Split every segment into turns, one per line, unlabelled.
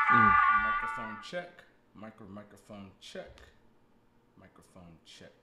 Mm.
Microphone check. Microphone check. Microphone check.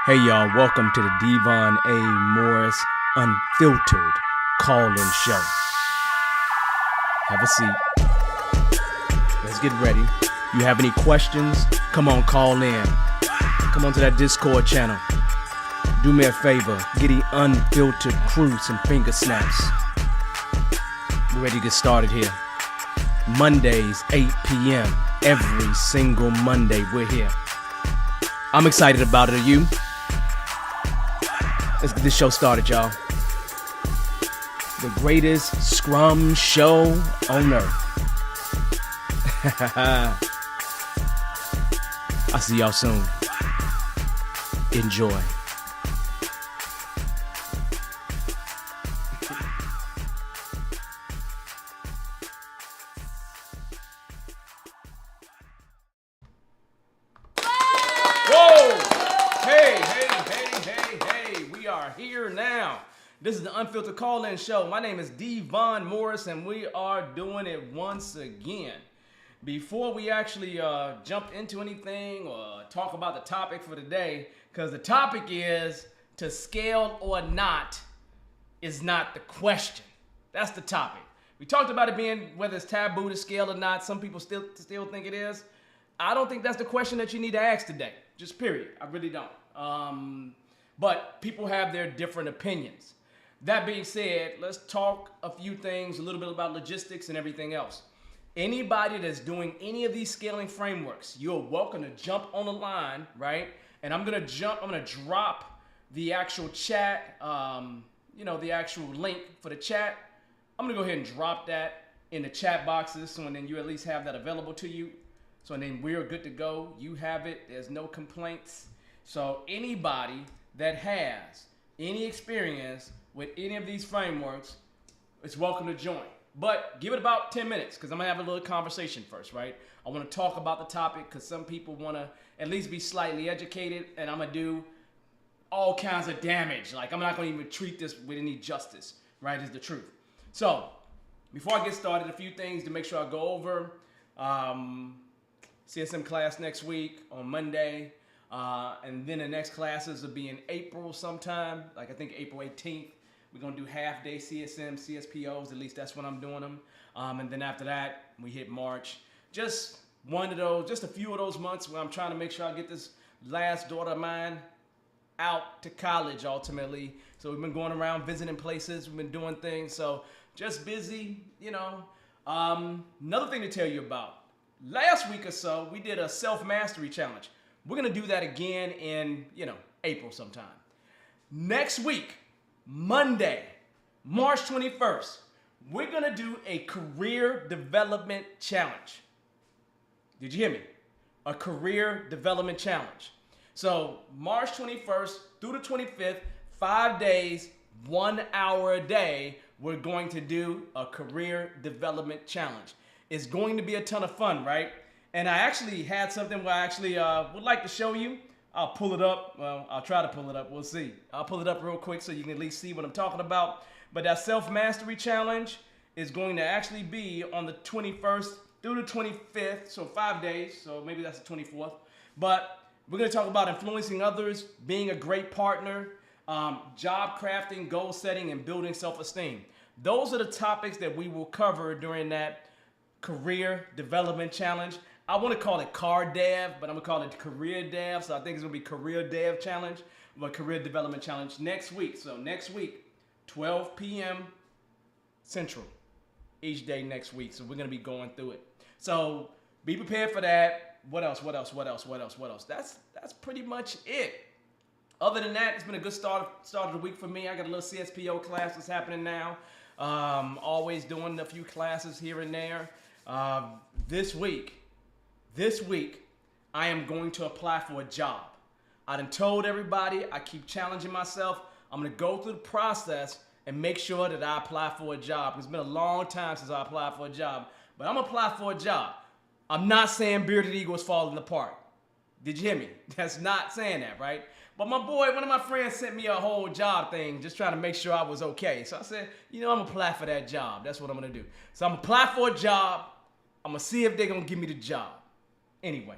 Hey y'all, welcome to the Devon A. Morris Unfiltered Call-In Show. Have a seat. Let's get ready. You have any questions? Come on, call in. Come on to that Discord channel. Do me a favor, get the unfiltered crew some finger snaps. We're ready to get started here. Mondays, 8 p.m. Every single Monday, we're here. I'm excited about it. Are you? Let's get this show started, y'all. The greatest Scrum show on earth. I'll see y'all soon. Enjoy. This is the Unfiltered Call-In Show. My name is Devon Morris, and we are doing it once again. Before we actually jump into anything or talk about the topic for today, because the topic is to scale or not is not the question. That's the topic. We talked about it being whether it's taboo to scale or not. Some people still think it is. I don't think that's the question that you need to ask today. Just period. I really don't. But people have their different opinions. That being said, let's talk a few things, a little bit about logistics and everything else. Anybody that's doing any of these scaling frameworks, you're welcome to jump on the line, right? And I'm gonna drop the actual chat, the actual link for the chat. I'm gonna go ahead and drop that in the chat boxes, so and then you at least have that available to you. So and then we're good to go. You have it, there's no complaints. So anybody that has any experience with any of these frameworks, it's welcome to join. But give it about 10 minutes, because I'm gonna have a little conversation first, right? I wanna talk about the topic, because some people wanna at least be slightly educated, and I'm gonna do all kinds of damage. Like, I'm not gonna even treat this with any justice, right, is the truth. So, before I get started, a few things to make sure I go over. CSM class next week on Monday, and then the next classes will be in April sometime, like I think April 18th. We're going to do half-day CSM, CSPOs, at least that's when I'm doing them. And then after that, we hit March. Just a few of those months where I'm trying to make sure I get this last daughter of mine out to college ultimately. So we've been going around visiting places, we've been doing things, so just busy, Another thing to tell you about. Last week or so, we did a self-mastery challenge. We're going to do that again in, April sometime. Next week, Monday, March 21st, we're going to do a career development challenge. Did you hear me? A career development challenge. So March 21st through the 25th, 5 days, 1 hour a day, we're going to do a career development challenge. It's going to be a ton of fun, right? And I actually had something where I actually would like to show you. I'll pull it up. Well, I'll try to pull it up. We'll see. I'll pull it up real quick so you can at least see what I'm talking about. But that self-mastery challenge is going to actually be on the 21st through the 25th, so 5 days. So maybe that's the 24th. But we're going to talk about influencing others, being a great partner, job crafting, goal setting, and building self-esteem. Those are the topics that we will cover during that career development challenge. I want to call it car dev, but I'm going to call it career dev. So I think it's going to be career dev challenge, but career development challenge next week. So next week, 12 p.m. Central, each day next week. So we're going to be going through it. So be prepared for that. What else? That's pretty much it. Other than that, it's been a good start of the week for me. I got a little CSPO class that's happening now. Always doing a few classes here and there. This week, I am going to apply for a job. I done told everybody, I keep challenging myself. I'm gonna go through the process and make sure that I apply for a job. It's been a long time since I applied for a job, but I'm gonna apply for a job. I'm not saying Bearded Eagle is falling apart. Did you hear me? That's not saying that, right? But my boy, one of my friends sent me a whole job thing just trying to make sure I was okay. So I said, I'm gonna apply for that job. That's what I'm gonna do. So I'm gonna apply for a job. I'm gonna see if they're gonna give me the job. Anyway,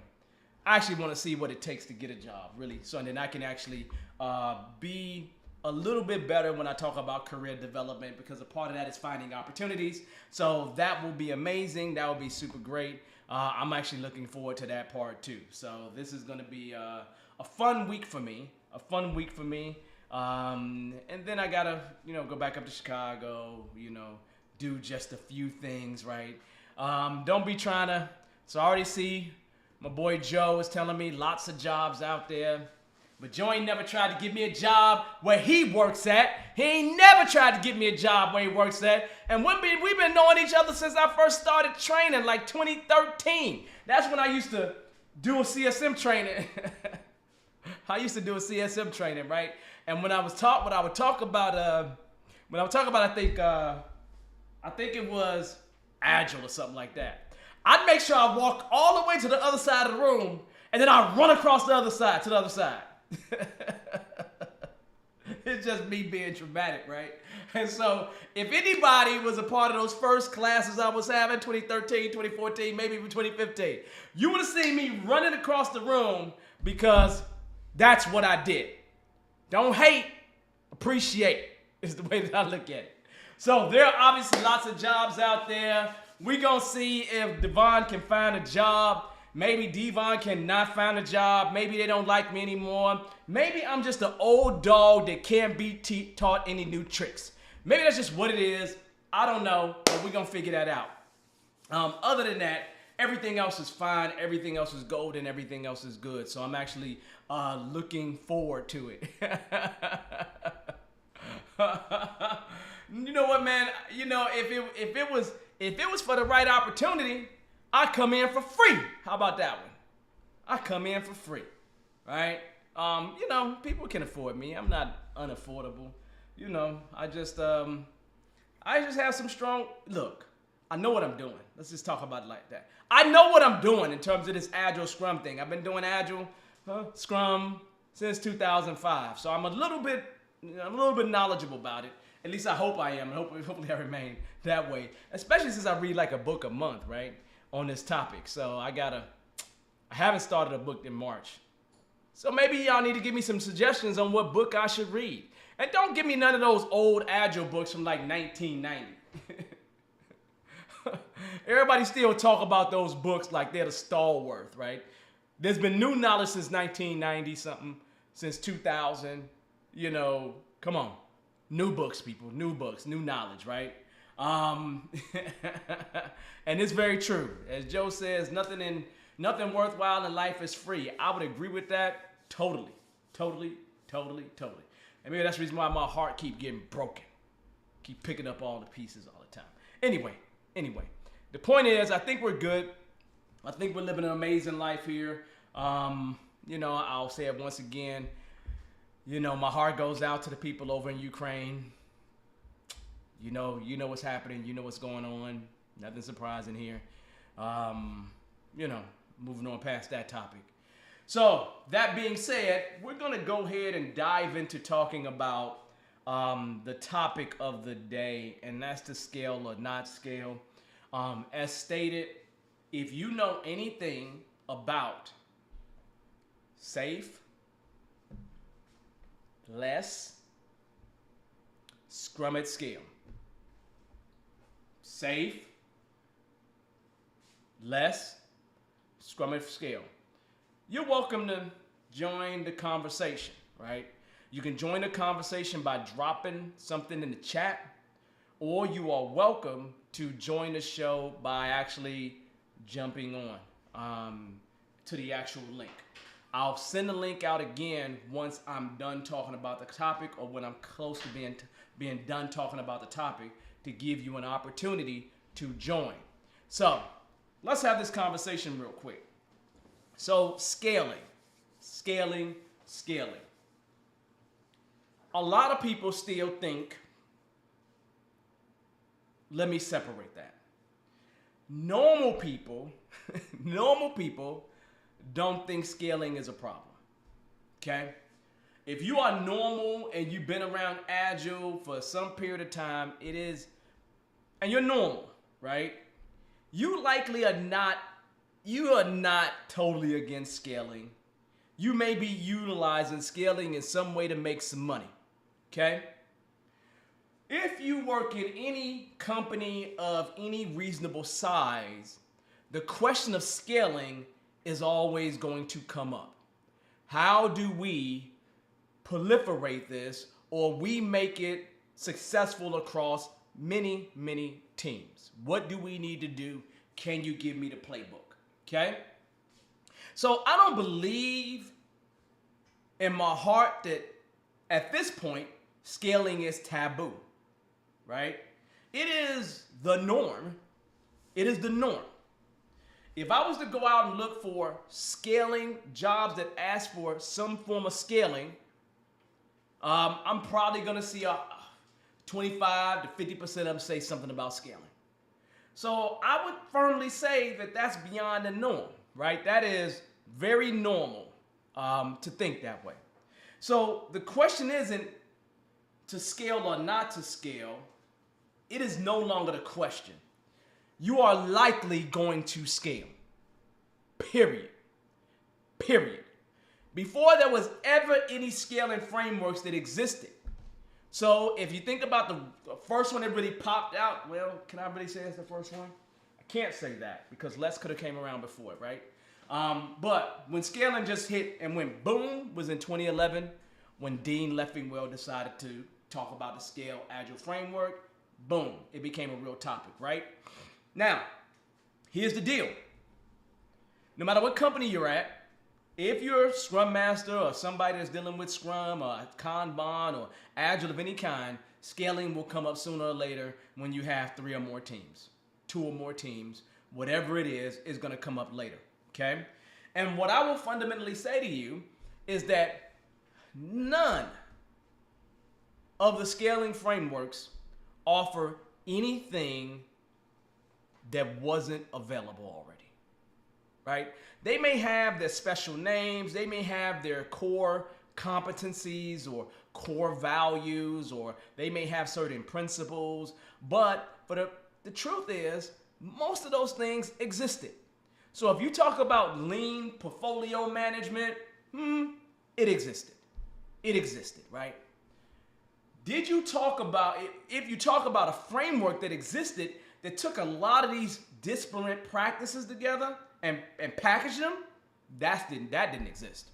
I actually want to see what it takes to get a job, really. So then I can actually be a little bit better when I talk about career development, because a part of that is finding opportunities. So that will be amazing. That will be super great. I'm actually looking forward to that part too. So this is going to be a fun week for me. And then I gotta, go back up to Chicago, do just a few things, right? Don't be trying to, so I already see my boy Joe is telling me lots of jobs out there, but Joe ain't never tried to give me a job where he works at. He ain't never tried to give me a job where he works at. And we've been knowing each other since I first started training, like 2013. That's when I used to do a CSM training. I used to do a CSM training, right? And when I would talk about, I think it was Agile or something like that. I'd make sure I walk all the way to the other side of the room, and then I'd run across the other side to the other side. It's just me being dramatic, right? And so if anybody was a part of those first classes I was having, 2013, 2014, maybe even 2015, you would have seen me running across the room, because that's what I did. Don't hate, appreciate is the way that I look at it. So there are obviously lots of jobs out there. We're going to see if Devon can find a job. Maybe Devon cannot find a job. Maybe they don't like me anymore. Maybe I'm just an old dog that can't be taught any new tricks. Maybe that's just what it is. I don't know, but we're going to figure that out. Other than that, everything else is fine. Everything else is golden. Everything else is good. So I'm actually looking forward to it. You know what, man? If it was for the right opportunity, I'd come in for free. How about that one? I come in for free, right? People can afford me. I'm not unaffordable. I just have some strong look. I know what I'm doing. Let's just talk about it like that. I know what I'm doing in terms of this Agile Scrum thing. I've been doing Agile Scrum since 2005, so I'm a little bit knowledgeable about it. At least I hope I am, and hopefully I remain that way. Especially since I read like a book a month, right, on this topic. So I haven't started a book in March. So maybe y'all need to give me some suggestions on what book I should read. And don't give me none of those old Agile books from like 1990. Everybody still talk about those books like they're the stalwart, right? There's been new knowledge since 1990 something, since 2000. Come on. New books, people. New books, new knowledge, right? And it's very true. As Joe says, nothing worthwhile in life is free. I would agree with that totally. And maybe that's the reason why my heart keep getting broken. Keep picking up all the pieces all the time. Anyway. The point is, I think we're good. I think we're living an amazing life here. I'll say it once again. My heart goes out to the people over in Ukraine. You know what's happening. You know what's going on. Nothing surprising here. Moving on past that topic. So that being said, we're going to go ahead and dive into talking about the topic of the day, and that's the scale or not scale. As stated, if you know anything about safe, less, Scrum at scale. Safe, less, Scrum at scale. You're welcome to join the conversation, right? You can join the conversation by dropping something in the chat, or you are welcome to join the show by actually jumping on to the actual link. I'll send the link out again once I'm done talking about the topic, or when I'm close to being done talking about the topic, to give you an opportunity to join. So let's have this conversation real quick. So scaling. A lot of people still think, let me separate that. Normal people don't think scaling is a problem. Okay? If you are normal and you've been around Agile for some period of time, it is, and you're normal, right? You likely are not you are not totally against scaling. You may be utilizing scaling in some way to make some money, okay? If you work in any company of any reasonable size, the question of scaling is always going to come up. How do we proliferate this, or we make it successful across many, many teams? What do we need to do? Can you give me the playbook? Okay? So I don't believe in my heart that at this point, scaling is taboo, right? It is the norm. It is the norm. If I was to go out and look for scaling jobs that ask for some form of scaling, I'm probably going to see a 25 to 50% of them say something about scaling. So I would firmly say that that's beyond the norm, right? That is very normal to think that way. So the question isn't to scale or not to scale. It is no longer the question. You are likely going to scale. Period. Period. Before there was ever any scaling frameworks that existed. So if you think about the first one that really popped out, well, can I really say it's the first one? I can't say that because less could have came around before it, right? But when scaling just hit and went boom was in 2011 when Dean Leffingwell decided to talk about the Scale Agile framework. Boom, it became a real topic, right? Now, here's the deal. No matter what company you're at, if you're a Scrum Master or somebody that's dealing with Scrum or Kanban or Agile of any kind, scaling will come up sooner or later when you have 3 or more teams, 2 or more teams, whatever it is going to come up later, okay? And what I will fundamentally say to you is that none of the scaling frameworks offer anything that wasn't available already, right? They may have their special names, they may have their core competencies or core values, or they may have certain principles, but the truth is, most of those things existed. So if you talk about lean portfolio management, it existed. It existed, right? Did you talk about, if you talk about a framework that existed that took a lot of these disparate practices together and packaged them, that didn't exist.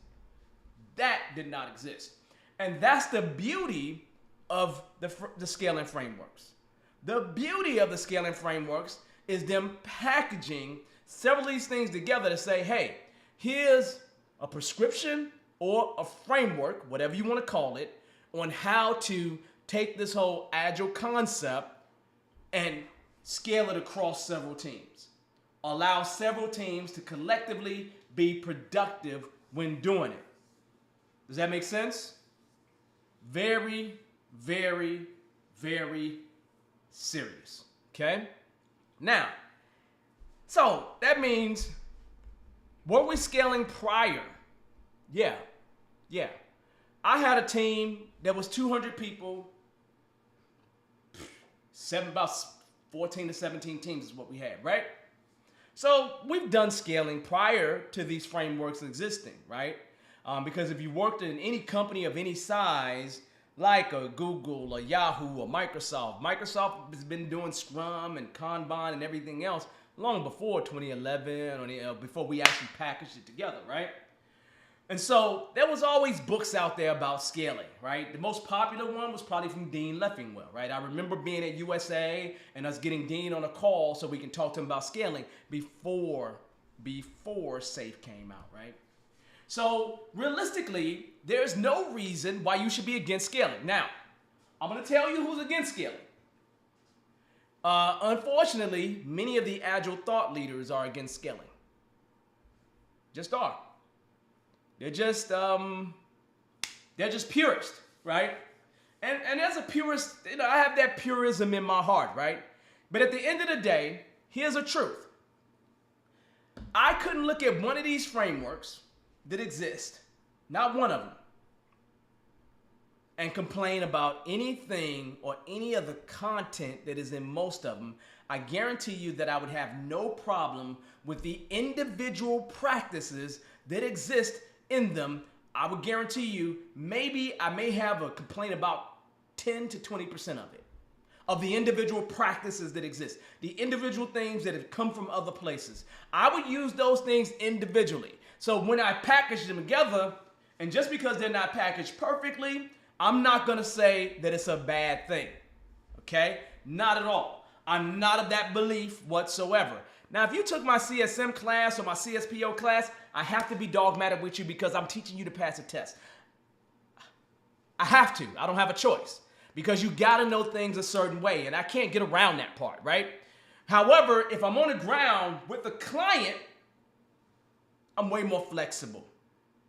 That did not exist. And that's the beauty of the scaling frameworks. The beauty of the scaling frameworks is them packaging several of these things together to say, hey, here's a prescription or a framework, whatever you want to call it, on how to take this whole Agile concept and scale it across several teams. Allow several teams to collectively be productive when doing it. Does that make sense? Very, very, very serious, okay? Now, so that means, were we scaling prior? Yeah. I had a team that was 200 people, about 14 to 17 teams is what we had, right? So we've done scaling prior to these frameworks existing, right? Because if you worked in any company of any size, like a Google or Yahoo or Microsoft has been doing Scrum and Kanban and everything else long before 2011 or before we actually packaged it together, right? And so there was always books out there about scaling, right? The most popular one was probably from Dean Leffingwell, right? I remember being at USA and us getting Dean on a call so we can talk to him about scaling before SAFe came out, right? So realistically, there's no reason why you should be against scaling. Now, I'm going to tell you who's against scaling. Unfortunately, many of the Agile thought leaders are against scaling. Just are. They're just purists, right? And as a purist, I have that purism in my heart, right? But at the end of the day, here's the truth. I couldn't look at one of these frameworks that exist, not one of them, and complain about anything or any of the content that is in most of them, I guarantee you that I would have no problem with the individual practices that exist in them. I would guarantee you, maybe I may have a complaint about 10 to 20% of it, of the individual practices that exist, the individual things that have come from other places. I would use those things individually. So when I package them together, and just because they're not packaged perfectly, I'm not gonna say that it's a bad thing, okay? Not at all. I'm not of that belief whatsoever. Now, if you took my CSM class or my CSPO class, I have to be dogmatic with you because I'm teaching you to pass a test. I have to. I don't have a choice because you got to know things a certain way, and I can't get around that part, right? However, if I'm on the ground with the client, I'm way more flexible.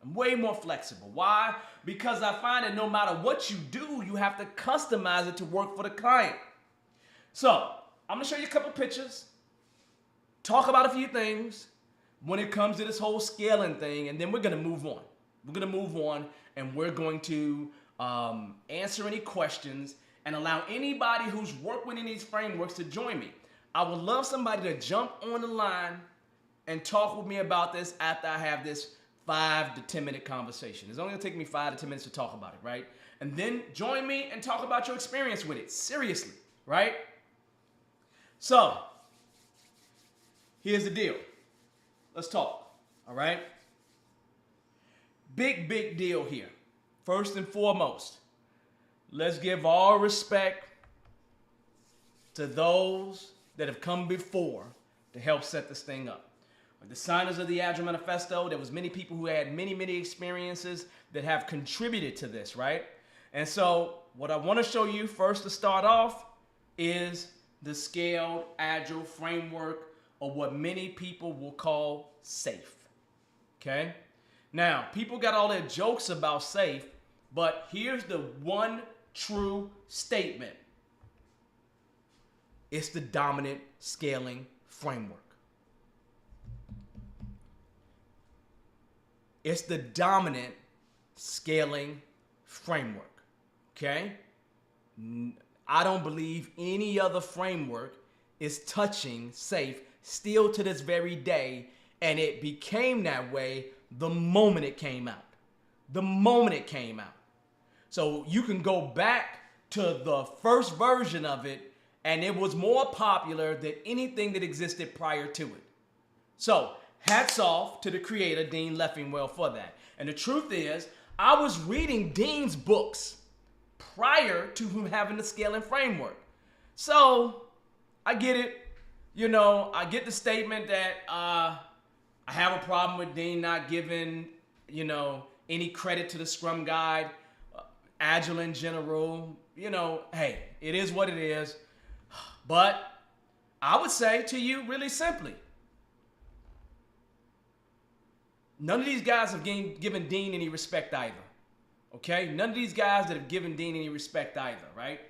I'm way more flexible. Why? Because I find that no matter what you do, you have to customize it to work for the client. So, I'm going to show you a couple pictures, talk about a few things when it comes to this whole scaling thing, and then we're going to move on. We're going to move on, and we're going to answer any questions and allow anybody who's worked with any of these frameworks to join me. I would love somebody to jump on the line and talk with me about this after I have this 5 to 10 minute conversation. It's only gonna take me 5 to 10 minutes to talk about it, right? And then join me and talk about your experience with it, seriously, right? So, here's the deal. Let's talk, all right? Big deal here. First and foremost, let's give all respect to those that have come before to help set this thing up. The signers of the Agile Manifesto, there was many people who had many experiences that have contributed to this, right? And so what I want to show you first to start off is the Scaled Agile Framework, or what many people will call SAFe, okay? Now, people got all their jokes about SAFe, but here's the one true statement. It's the dominant scaling framework. It's the dominant scaling framework, okay? I don't believe any other framework is touching SAFe still to this very day, and it became that way the moment it came out. The moment it came out. So you can go back to the first version of it, and it was more popular than anything that existed prior to it. So hats off to the creator, Dean Leffingwell, for that. And the truth is, I was reading Dean's books prior to him having the scaling framework. So I get it. You know, I get the statement that I have a problem with Dean not giving, you know, any credit to the Scrum guide, Agile in general. You know, hey, it is what it is. But I would say to you really simply, none of these guys have given Dean any respect either, okay? None of these guys that have given Dean any respect either, right?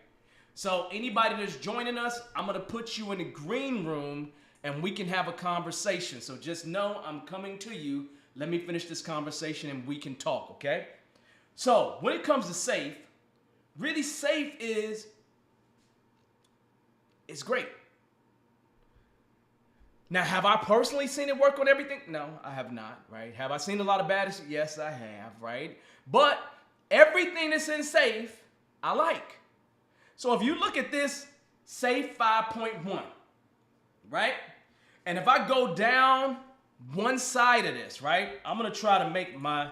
So anybody that's joining us, I'm gonna put you in the green room and we can have a conversation. So just know I'm coming to you. Let me finish this conversation and we can talk, okay? So when it comes to SAFe, really SAFe it's great. Now, have I personally seen it work on everything? No, I have not, right? Have I seen a lot of bad? Yes, I have, right? But everything that's in SAFe, I like. So if you look at this SAFe 5.1, right? And if I go down one side of this, right? I'm gonna try to make my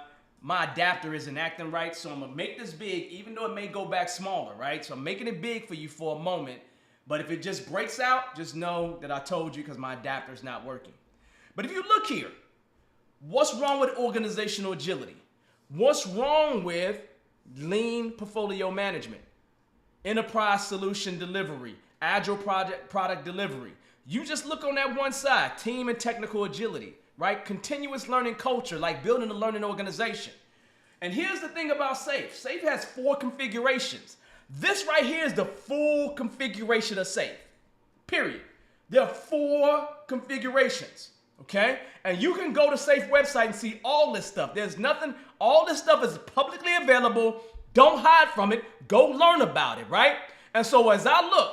adapter isn't acting right, so I'm gonna make this big, even though it may go back smaller, right? So I'm making it big for you for a moment. But if it just breaks out, just know that I told you because my adapter's not working. But if you look here, what's wrong with organizational agility? What's wrong with lean portfolio management, enterprise solution delivery, agile product delivery? You just look on that one side, team and technical agility, right? Continuous learning culture, like building a learning organization. And here's the thing about SAFe. SAFe has 4 configurations. This right here is the full configuration of SAFe, period. There are 4 configurations, okay? And you can go to SAFe website and see all this stuff. There's nothing, all this stuff is publicly available. Don't hide from it. Go learn about it, right? And so as I look,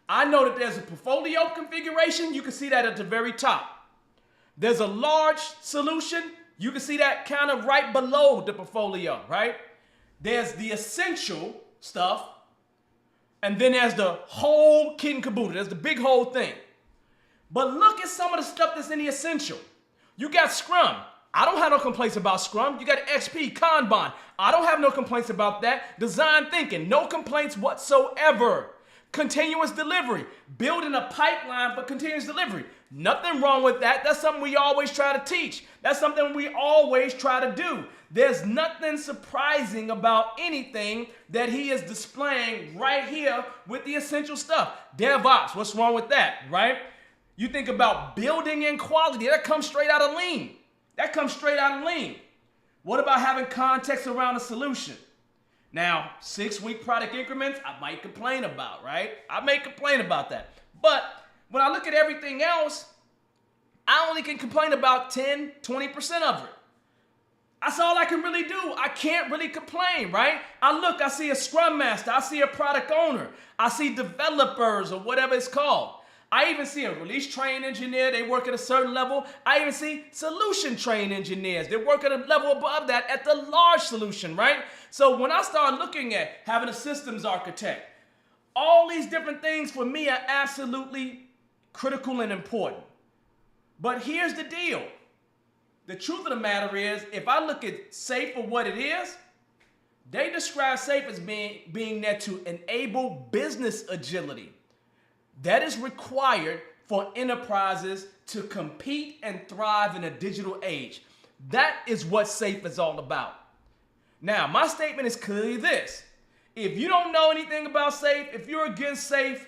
I know that there's a portfolio configuration. You can see that at the very top. There's a large solution. You can see that kind of right below the portfolio, right? There's the essential stuff. And then there's the whole kit and caboodle. There's the big whole thing. But look at some of the stuff that's in the essential. You got Scrum. I don't have no complaints about Scrum. You got XP, Kanban. I don't have no complaints about that. Design thinking, no complaints whatsoever. Continuous delivery, building a pipeline for continuous delivery. Nothing wrong with that. That's something we always try to teach. That's something we always try to do. There's nothing surprising about anything that he is displaying right here with the essential stuff. DevOps, what's wrong with that, right? You think about building in quality. That comes straight out of Lean. That comes straight out of Lean. What about having context around a solution? Now, 6-week product increments, I might complain about, right? I may complain about that. But when I look at everything else, I only can complain about 10, 20% of it. That's all I can really do. I can't really complain, right? I see a Scrum Master. I see a product owner. I see developers or whatever it's called. I even see a release train engineer. They work at a certain level. I even see solution train engineers. They work at a level above that at the large solution, right? So when I start looking at having a systems architect, all these different things for me are absolutely critical and important. But here's the deal. The truth of the matter is, if I look at SAFe for what it is, they describe SAFe as being there to enable business agility. That is required for enterprises to compete and thrive in a digital age. That is what SAFe is all about. Now, my statement is clearly this. If you don't know anything about SAFe, if you're against SAFe,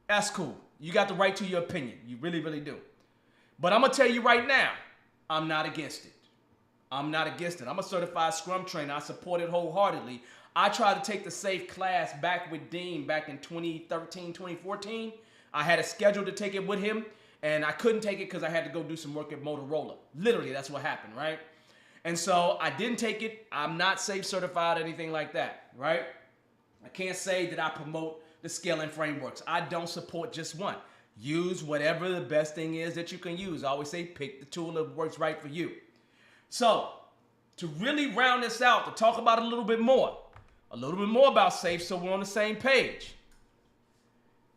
that's cool. You got the right to your opinion. You really, really do. But I'm going to tell you right now, I'm not against it. I'm not against it. I'm a certified Scrum trainer. I support it wholeheartedly. I tried to take the SAFe class back with Dean back in 2013, 2014. I had a schedule to take it with him, and I couldn't take it because I had to go do some work at Motorola. Literally, that's what happened, right? And so I didn't take it. I'm not SAFe certified or anything like that, right? I can't say that I promote the scaling frameworks. I don't support just one. Use whatever the best thing is that you can use. I always say pick the tool that works right for you. So to really round this out, to talk about it a little bit more about SAFe so we're on the same page.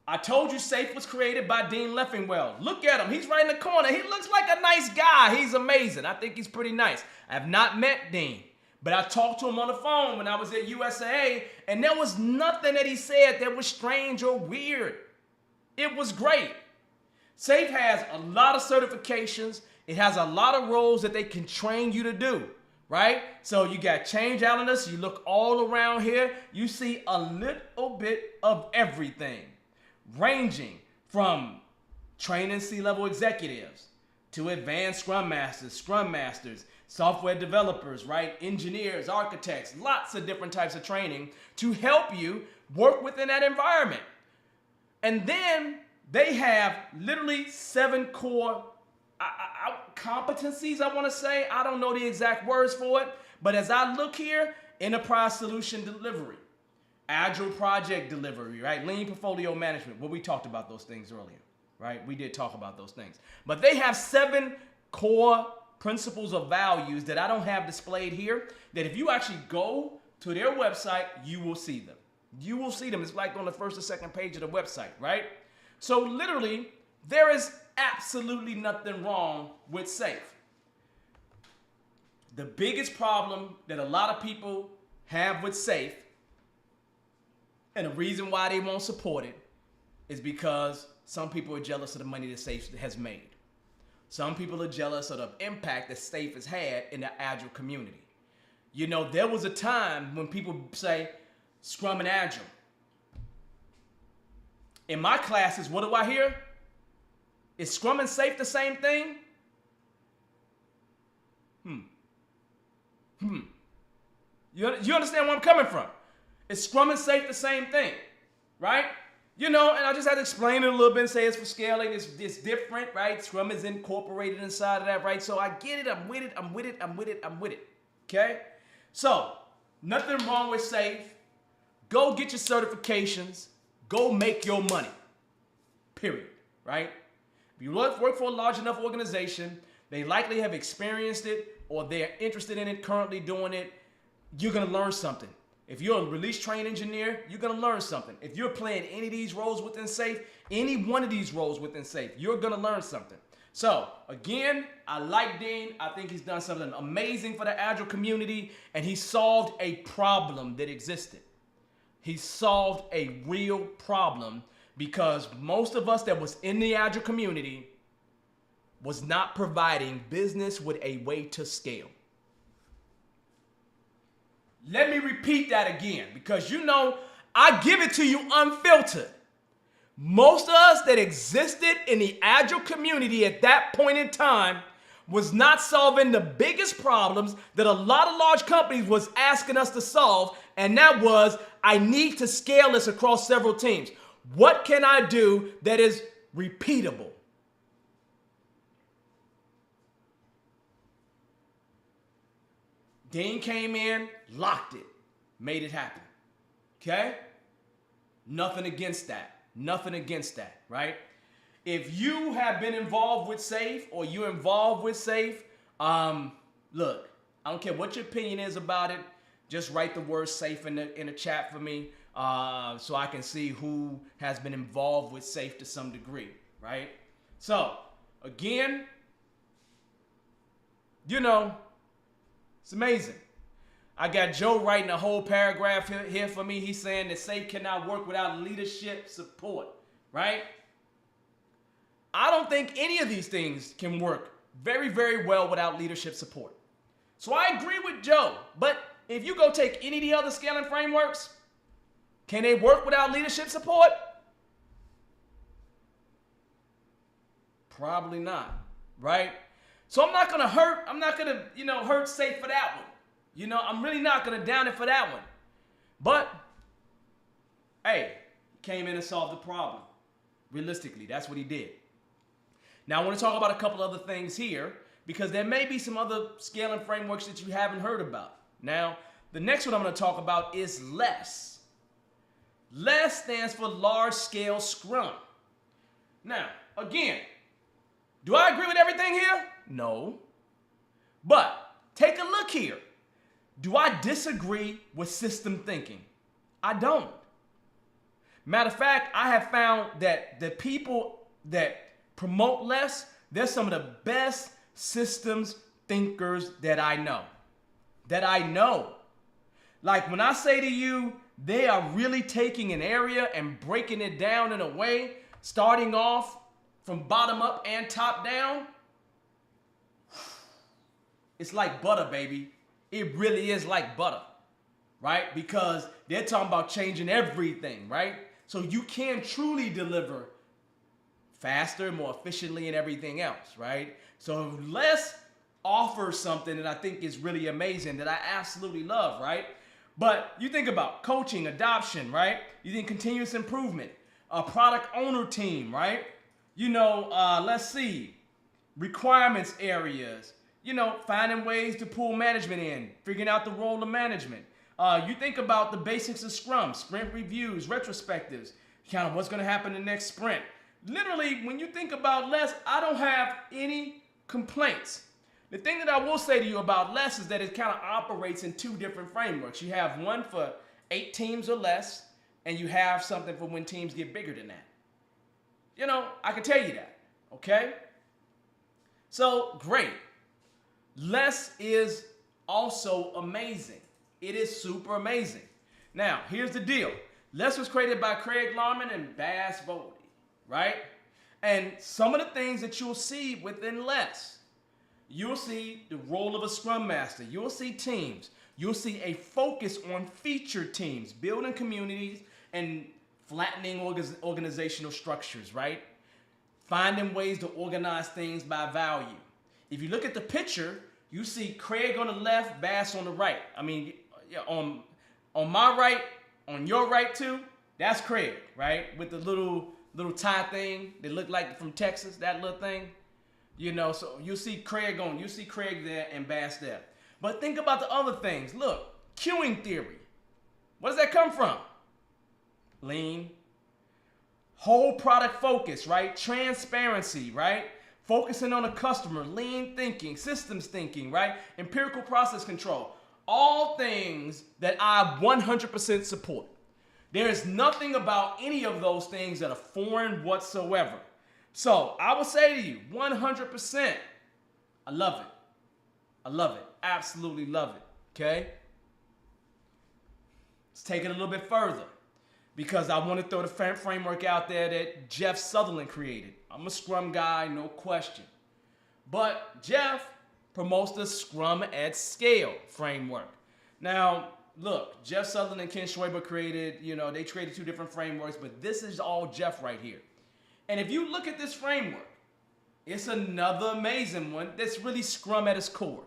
I told you SAFe was created by Dean Leffingwell. Look at him. He's right in the corner. He looks like a nice guy. He's amazing. I think he's pretty nice. I have not met Dean, but I talked to him on the phone when I was at USAA, and there was nothing that he said that was strange or weird. It was great. SAFe has a lot of certifications. It has a lot of roles that they can train you to do, right? So you got change analysts. You look all around here. You see a little bit of everything, ranging from training C-level executives to advanced scrum masters, software developers, right? Engineers, architects, lots of different types of training to help you work within that environment. And then they have literally 7 core competencies, I want to say. I don't know the exact words for it. But as I look here, enterprise solution delivery, agile project delivery, right? Lean portfolio management. Well, we talked about those things earlier, right? We did talk about those things. But they have 7 core principles of values that I don't have displayed here, that if you actually go to their website, you will see them. You will see them. It's like on the first or second page of the website, right? So literally, there is absolutely nothing wrong with SAFe. The biggest problem that a lot of people have with SAFe, and the reason why they won't support it, is because some people are jealous of the money that SAFe has made. Some people are jealous of the impact that SAFe has had in the Agile community. You know, there was a time when people say, Scrum and Agile. In my classes, what do I hear? Is Scrum and SAFe the same thing? You understand where I'm coming from? Is Scrum and SAFe the same thing? Right? You know, and I just had to explain it a little bit and say it's for scaling. It's different, right? Scrum is incorporated inside of that, right? So I get it. I'm with it. Okay? So Nothing wrong with SAFe. Go get your certifications. Go make your money. Period. Right? If you work for a large enough organization, they likely have experienced it or they're interested in it, currently doing it. You're going to learn something. If you're a release train engineer, you're going to learn something. If you're playing any of these roles within SAFe, any one of these roles within SAFe, you're going to learn something. So, again, I like Dean. I think he's done something amazing for the Agile community, and he solved a problem that existed. He solved a real problem because most of us that was in the Agile community was not providing business with a way to scale. Let me repeat that again because you know I give it to you unfiltered. Most of us that existed in the Agile community at that point in time was not solving the biggest problems that a lot of large companies was asking us to solve, and that was, I need to scale this across several teams. What can I do that is repeatable? Dean came in, locked it, made it happen. Okay? Nothing against that. Nothing against that, right? If you have been involved with SAFe or you're involved with SAFe, look, I don't care what your opinion is about it. Just write the word SAFe in the chat for me so I can see who has been involved with SAFe to some degree, right? So, again, you know, it's amazing. I got Joe writing a whole paragraph here for me. He's saying that SAFe cannot work without leadership support, right? I don't think any of these things can work very, very well without leadership support. So I agree with Joe, but if you go take any of the other scaling frameworks, can they work without leadership support? Probably not, right? So I'm not gonna hurt SAFe for that one. You know, I'm really not gonna down it for that one. But, hey, he came in and solved the problem. Realistically, that's what he did. Now I want to talk about a couple other things here because there may be some other scaling frameworks that you haven't heard about. Now, the next one I'm going to talk about is LESS. LESS stands for Large Scale Scrum. Now, again, do I agree with everything here? No. But take a look here. Do I disagree with system thinking? I don't. Matter of fact, I have found that the people that promote LESS, they're some of the best systems thinkers that I know. Like when I say to you, they are really taking an area and breaking it down in a way, starting off from bottom up and top down. It's like butter, baby. It really is like butter, right? Because they're talking about changing everything, right? So you can truly deliver faster, more efficiently, and everything else, right? So LESS offers something that I think is really amazing that I absolutely love, right? But you think about coaching, adoption, right? You think continuous improvement, a product owner team, right? You know, let's see, requirements areas, you know, finding ways to pull management in, figuring out the role of management. You think about the basics of Scrum, sprint reviews, retrospectives, kind of what's going to happen in the next sprint. Literally, when you think about LESS, I don't have any complaints. The thing that I will say to you about LESS is that it kind of operates in two different frameworks. You have one for 8 teams or less, and you have something for when teams get bigger than that. You know, I can tell you that, okay? So, great. LESS is also amazing. It is super amazing. Now, here's the deal. LESS was created by Craig Larman and Bas Vodey, right? And some of the things that you'll see within LESS, you'll see the role of a Scrum Master. You'll see teams. You'll see a focus on feature teams, building communities and flattening organizational structures, right? Finding ways to organize things by value. If you look at the picture, you see Craig on the left, Bas on the right. I mean, on my right, on your right too, that's Craig, right? With the little tie thing that looked like from Texas, that little thing. You know, so you see Craig there and Bas there. But think about the other things. Look, Queuing theory. Where does that come from? Lean. Whole product focus, right? Transparency, right? Focusing on the customer, lean thinking, systems thinking, right? Empirical process control. All things that I 100% support. There is nothing about any of those things that are foreign whatsoever. So I will say to you, 100%, I love it. I love it. Absolutely love it. Okay? Let's take it a little bit further because I want to throw the framework out there that Jeff Sutherland created. I'm a Scrum guy, no question. But Jeff promotes the Scrum at Scale framework. Now, look, Jeff Sutherland and Ken Schwaber created, they created two different frameworks, but this is all Jeff right here. And if you look at this framework, it's another amazing one that's really Scrum at its core.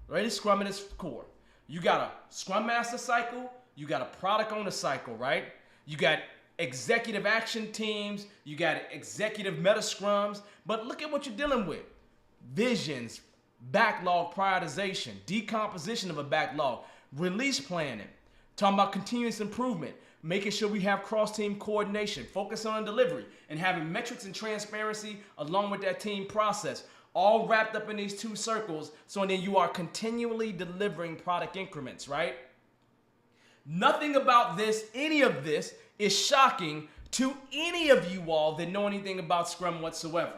Right? It's Scrum at its core. You got a Scrum Master cycle, you got a product owner cycle, right? You got executive action teams, you got executive meta scrums, but look at what you're dealing with. Visions, backlog prioritization, decomposition of a backlog, release planning, talking about continuous improvement, making sure we have cross-team coordination, focus on delivery, and having metrics and transparency along with that team process, all wrapped up in these two circles, so then you are continually delivering product increments, right? Nothing about this, any of this, is shocking to any of you all that know anything about Scrum whatsoever.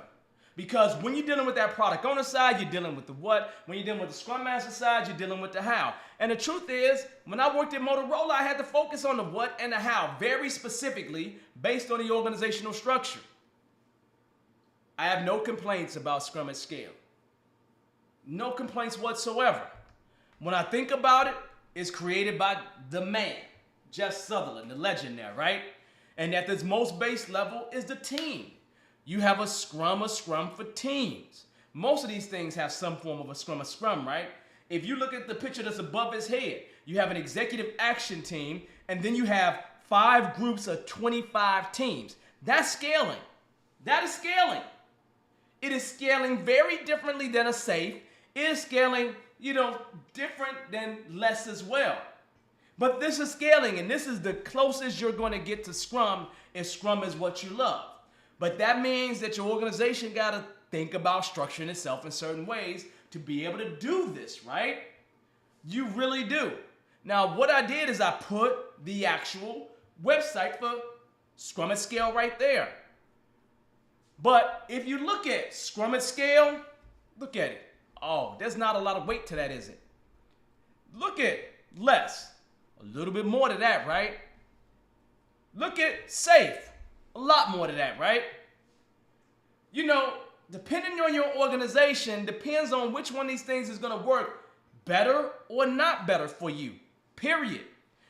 Because when you're dealing with that product owner side, you're dealing with the what. When you're dealing with the Scrum Master side, you're dealing with the how. And the truth is, when I worked at Motorola, I had to focus on the what and the how, very specifically based on the organizational structure. I have no complaints about Scrum at Scale. No complaints whatsoever. When I think about it, it's created by the man, Jeff Sutherland, the legend there, right? And at this most base level is the team. You have a Scrum for teams. Most of these things have some form of a Scrum, right? If you look at the picture that's above his head, you have an executive action team, and then you have 5 groups of 25 teams. That's scaling. That is scaling. It is scaling very differently than a safe. It is scaling, different than less as well. But this is scaling, and this is the closest you're going to get to Scrum if Scrum is what you love. But that means that your organization got to think about structuring itself in certain ways to be able to do this, right? You really do. Now, what I did is I put the actual website for Scrum at Scale right there. But if you look at Scrum at Scale, look at it. Oh, there's not a lot of weight to that, is it? Look at less. A little bit more to that, right? Look at safe. A lot more to that, right? Depending on your organization, depends on which one of these things is going to work better or not better for you, period.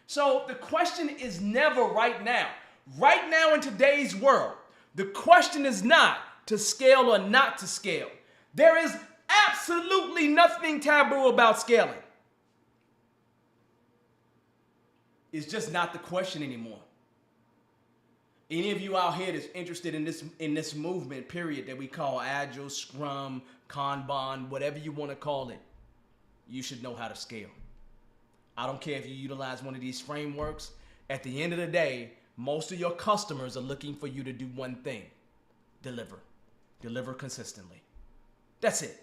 So the question is never right now. Right now in today's world, the question is not to scale or not to scale. There is absolutely nothing taboo about scaling. It's just not the question anymore. Any of you out here that's interested in this movement, period, that we call Agile, Scrum, Kanban, whatever you want to call it, you should know how to scale. I don't care if you utilize one of these frameworks. At the end of the day, most of your customers are looking for you to do one thing: deliver. Deliver consistently. That's it.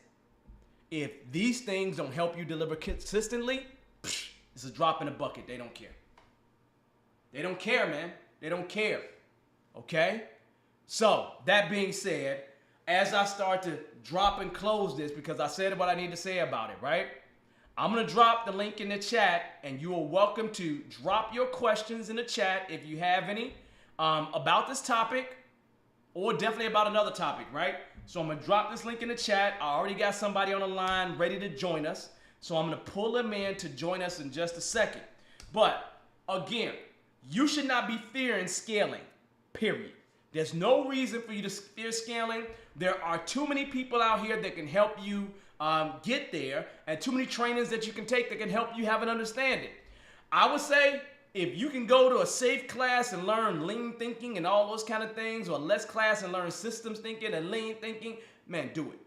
If these things don't help you deliver consistently, it's a drop in the bucket. They don't care. They don't care, man. They don't care. Okay? So, that being said, as I start to drop and close this, because I said what I need to say about it, right? I'm going to drop the link in the chat, and you are welcome to drop your questions in the chat if you have any about this topic, or definitely about another topic, right? So I'm going to drop this link in the chat. I already got somebody on the line ready to join us. So I'm going to pull them in to join us in just a second. But again, you should not be fearing scaling, period. There's no reason for you to fear scaling. There are too many people out here that can help you get there, and too many trainings that you can take that can help you have an understanding. I would say if you can go to a safe class and learn lean thinking and all those kind of things, or a less class and learn systems thinking and lean thinking, man, do it.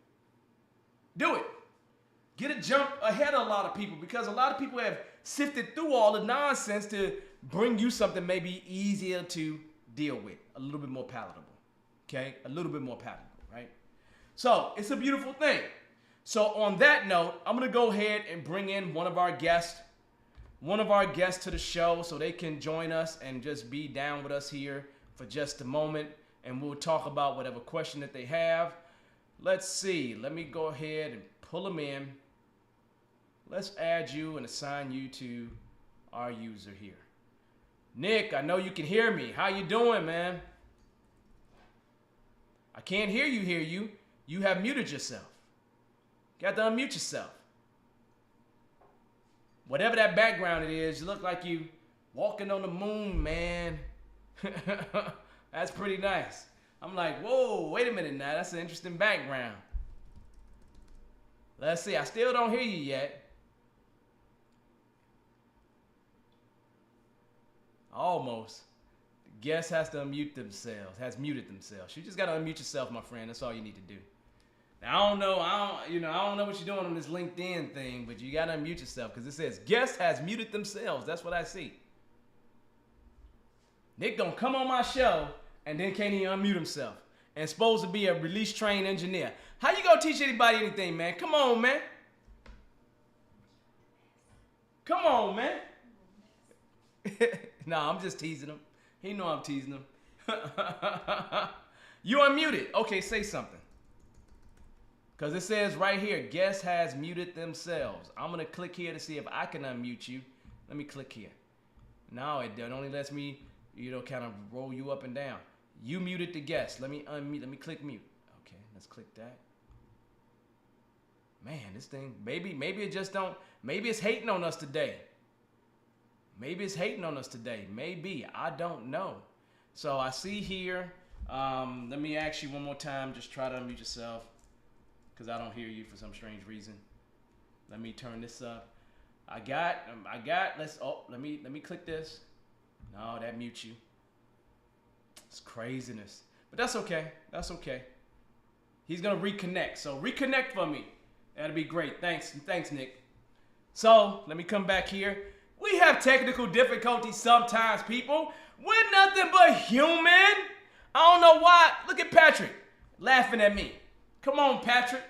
Do it. Get a jump ahead of a lot of people, because a lot of people have sifted through all the nonsense to bring you something maybe easier to deal with, a little bit more palatable. Okay, a little bit more palatable, right? So it's a beautiful thing. So on that note, I'm gonna go ahead and bring in one of our guests to the show so they can join us and just be down with us here for just a moment, and we'll talk about whatever question that they have. Let's see. Let me go ahead and pull them in. Let's add you and assign you to our user here. Nick, I know you can hear me. How you doing, man? I can't hear you. You have muted yourself. You got to unmute yourself. Whatever that background it is, you look like you walking on the moon, man. That's pretty nice. I'm like, whoa, wait a minute now. That's an interesting background. Let's see. I still don't hear you yet. Almost. The guest has to unmute themselves, has muted themselves. You just got to unmute yourself, my friend. That's all you need to do. Now, I don't know what you're doing on this LinkedIn thing, but you got to unmute yourself because it says guest has muted themselves. That's what I see. Nick gonna come on my show and then can't even unmute himself. And supposed to be a release trained engineer. How you gonna teach anybody anything, man? Come on, man. Come on, man. Nah, I'm just teasing him. He know I'm teasing him. You unmuted. Okay, say something. Because it says right here, guest has muted themselves. I'm going to click here to see if I can unmute you. Let me click here. No, it only lets me, kind of roll you up and down. You muted the guest. Let me unmute. Let me click mute. Okay, let's click that. Man, this thing, maybe it just don't, maybe it's hating on us today. Maybe it's hating on us today. Maybe. I don't know. So I see here, let me ask you one more time. Just try to unmute yourself because I don't hear you for some strange reason. Let me turn this up. let me click this. No, that mutes you. It's craziness. But that's okay. That's okay. He's going to reconnect. So reconnect for me. That'll be great. Thanks, Nick. So let me come back here. We have technical difficulties sometimes, people. We're nothing but human. I don't know why. Look at Patrick laughing at me. Come on, Patrick.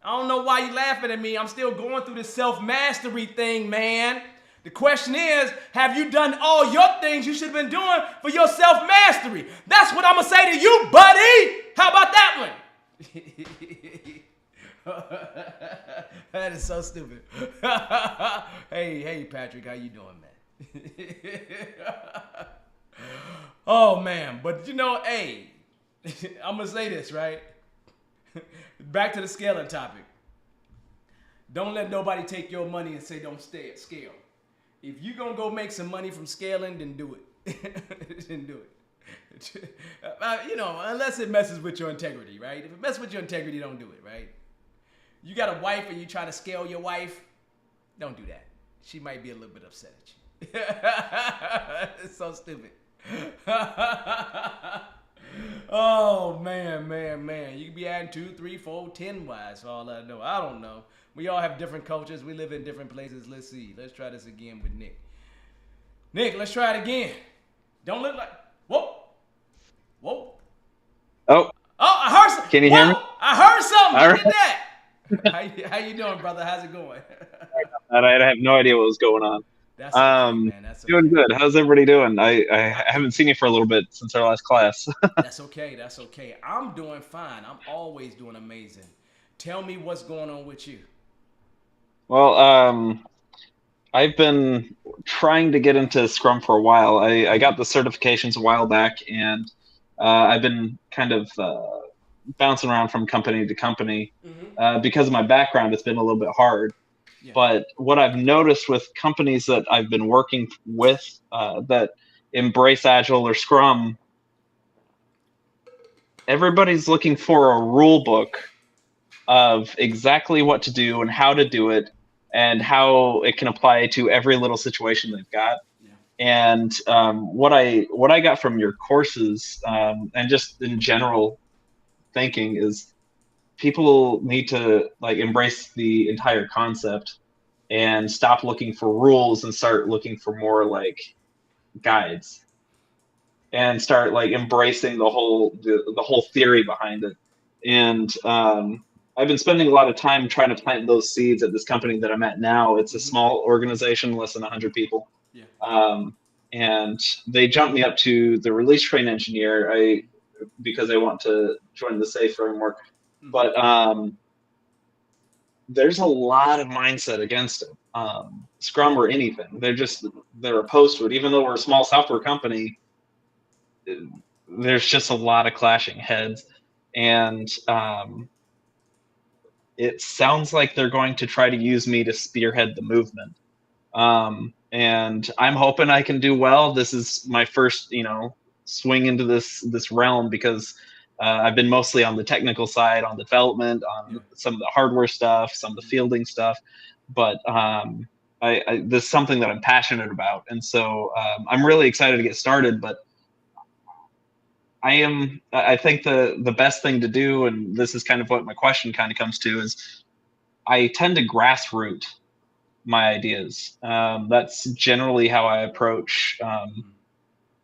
I don't know why you laughing at me. I'm still going through this self-mastery thing, man. The question is, have you done all your things you should have been doing for your self-mastery? That's what I'm going to say to you, buddy. How about that one? That is so stupid. Hey, Patrick, how you doing, man? Oh, man. But, hey, I'm going to say this, right? Back to the scaling topic. Don't let nobody take your money and say don't scale. If you're going to go make some money from scaling, then do it. Then do it. Unless it messes with your integrity, right? If it messes with your integrity, don't do it, right? You got a wife and you try to scale your wife, don't do that. She might be a little bit upset at you. It's so stupid. Oh, man. You could be adding 2, 3, 4, 10 wives for all I know. I don't know. We all have different cultures. We live in different places. Let's see. Let's try this again with Nick. Nick, let's try it again. Don't look like... Whoa. Oh, I heard something.
Can you hear me?
I heard something.
All
Look at that. How you doing, brother? How's it going?
I have no idea what was going on.
That's okay, man. That's okay.
Doing good. How's everybody doing? I haven't seen you for a little bit since our last class.
That's okay. I'm doing fine. I'm always doing amazing. Tell me what's going on with you.
Well, I've been trying to get into Scrum for a while. I got the certifications a while back, and I've been kind of bouncing around from company to company. Because of my background, it's been a little bit hard. Yeah. But what I've noticed with companies that I've been working with that embrace Agile or Scrum, everybody's looking for a rule book of exactly what to do and how to do it and how it can apply to every little situation they've got. Yeah. And what I got from your courses and just in general thinking is people need to embrace the entire concept and stop looking for rules and start looking for more like guides, and start like embracing the whole theory behind it. And I've been spending a lot of time trying to plant those seeds at this company that I'm at now. It's a
Mm-hmm.
small organization, less than 100 people.
Yeah.
Um, and they jumped me up to the release train engineer, because they want to join the safe framework.
Mm-hmm.
But there's a lot of mindset against it. Scrum or anything, they're opposed to it. Even though we're a small software company, there's just a lot of clashing heads, and it sounds like they're going to try to use me to spearhead the movement. And I'm hoping I can do well. This is my first, swing into this realm, because I've been mostly on the technical side, on development,
Yeah.
on some of the hardware stuff, some of the
Mm-hmm.
fielding stuff. But this is something that I'm passionate about, and so I'm really excited to get started. But I think the best thing to do, and this is kind of what my question kind of comes to, is I tend to grassroot my ideas. That's generally how I approach
Mm-hmm.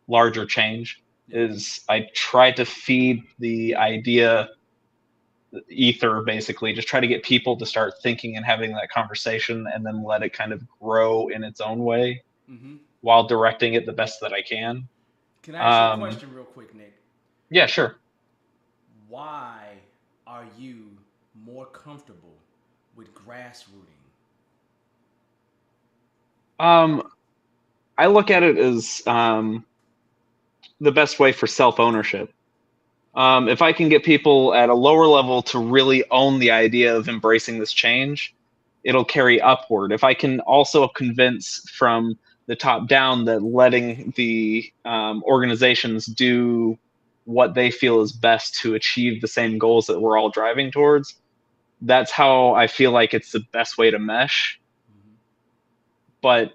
larger change.
Yeah.
Is I try to feed the idea ether, basically, just try to get people to start thinking and having that conversation, and then let it kind of grow in its own way
Mm-hmm.
while directing it the best that I can.
Can I ask you a
Um,
question real quick, Nick?
yeah, sure.
Why are you more comfortable with grassrooting?
Um, I look at it as the best way for self ownership.
Okay.
If I can get people at a lower level to really own the idea of embracing this change, it'll carry upward. If I can also convince from the top down that letting the organizations do what they feel is best to achieve the same goals that we're all driving towards, that's how I feel like it's the best way to mesh.
Mm-hmm.
But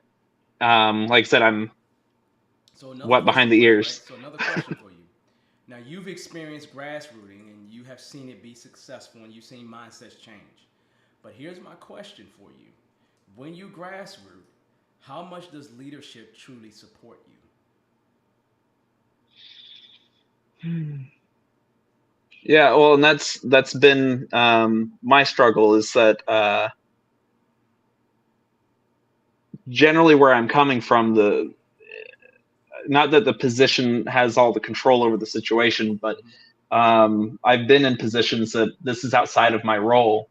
like I said, I'm
So another
wet
question
behind the
for you, right?
ears.
So another question for you. Now you've experienced grassrooting and you have seen it be successful and you've seen mindsets change. But here's my question for you. When you grassroot, how much does leadership truly support you?
Yeah, well, and that's been my struggle, is that generally where I'm coming from, the not that the position has all the control over the situation, but
Mm-hmm.
I've been in positions that this is outside of my role,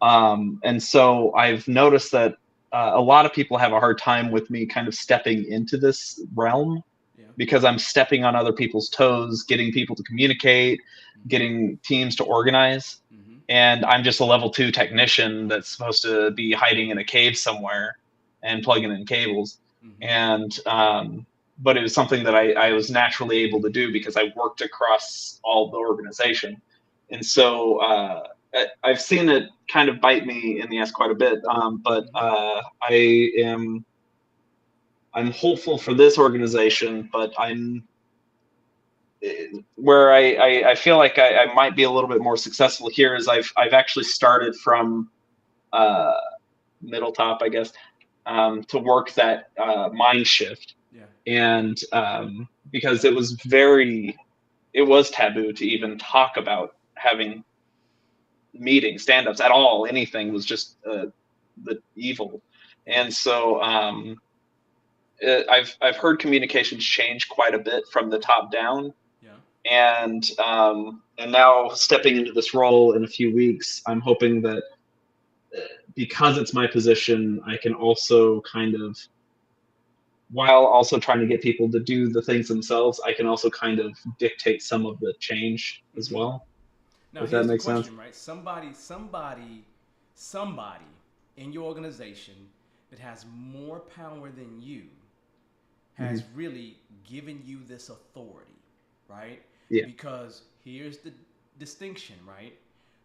Mm-hmm.
and so I've noticed that a lot of people have a hard time with me kind of stepping into this realm,
Yeah.
because I'm stepping on other people's toes, getting people to communicate,
Mm-hmm.
getting teams to organize.
Mm-hmm.
And I'm just a level two technician that's supposed to be hiding in a cave somewhere and plugging in cables.
Mm-hmm.
And but it was something that I was naturally able to do because I worked across all the organization. And so I've seen it kind of bite me in the ass quite a bit. But
Mm-hmm.
I'm hopeful for this organization, but where I feel like I might be a little bit more successful here is I've actually started from uh, middle top, I guess, to work that mind shift.
Yeah.
And because it was taboo to even talk about having meetings, stand-ups at all. Anything was just the evil.
Yeah.
And so I've heard communications change quite a bit from the top down.
Yeah.
And now stepping into this role in a few weeks, I'm hoping that because it's my position, I can also kind of, while also trying to get people to do the things themselves, I can also kind of dictate some of the change as
Mm-hmm.
well,
Now
if that
here's the
makes sense.
question, right? Somebody in your organization that has more power than you has
Hmm.
really given you this authority, right?
Yeah.
Because here's the distinction, right?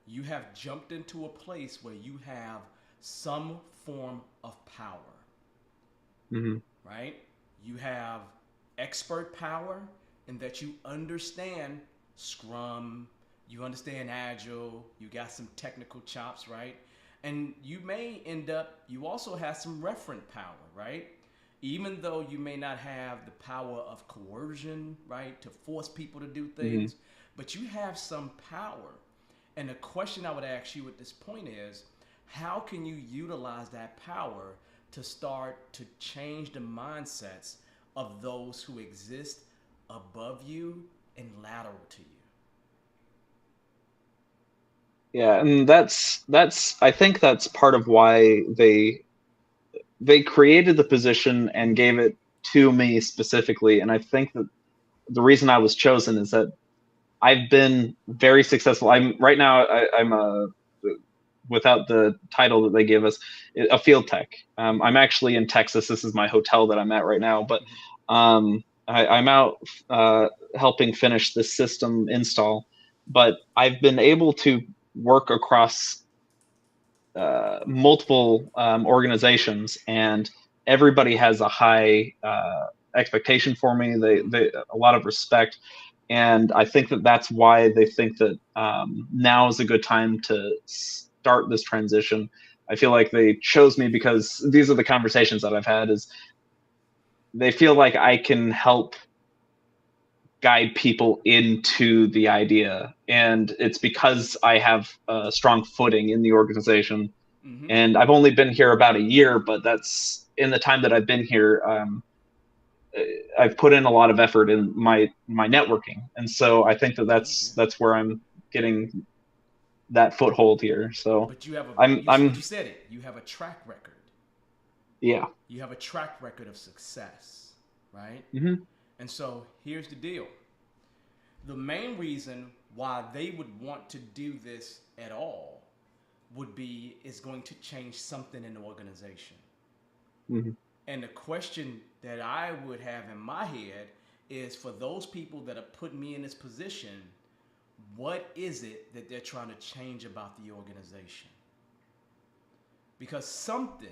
You have jumped into a place where you have some form of power,
Hmm.
right? You have expert power in that you understand Scrum, you understand Agile, you got some technical chops, right? And you may end up, you also have some referent power, right? Even though you may not have the power of coercion, right, to force people to do
Hmm.
things, but you have some power. And the question I would ask you at this point is, how can you utilize that power to start to change the mindsets of those who exist above you and lateral to you?
Yeah, and that's I think that's part of why they created the position and gave it to me specifically. And I think that the reason I was chosen is that I've been very successful. I'm right now. I'm a without the title that they give us, a field tech. I'm actually in Texas. This is my hotel that I'm at right now. But I'm out helping finish this system install. But I've been able to work across multiple organizations, and everybody has a high expectation for me. They a lot of respect, and I think that that's why they think that now is a good time to start this transition. I feel like they chose me because these are the conversations that I've had. Is they feel like I can help guide people into the idea, and it's because I have a strong footing in the organization.
Mm-hmm.
And I've only been here about a year, but that's in the time that I've been here. I've put in a lot of effort in my networking, and so I think that
Okay, yeah.
that's where I'm getting that foothold here. So
But you have a, but you
I'm
said it. You have a track record.
yeah.
You have a track record of success, right?
Hmm.
And so here's the deal. The main reason why they would want to do this at all would be is going to change something in the organization.
Hmm.
And the question that I would have in my head is for those people that have put me in this position, what is it that they're trying to change about the organization? Because something,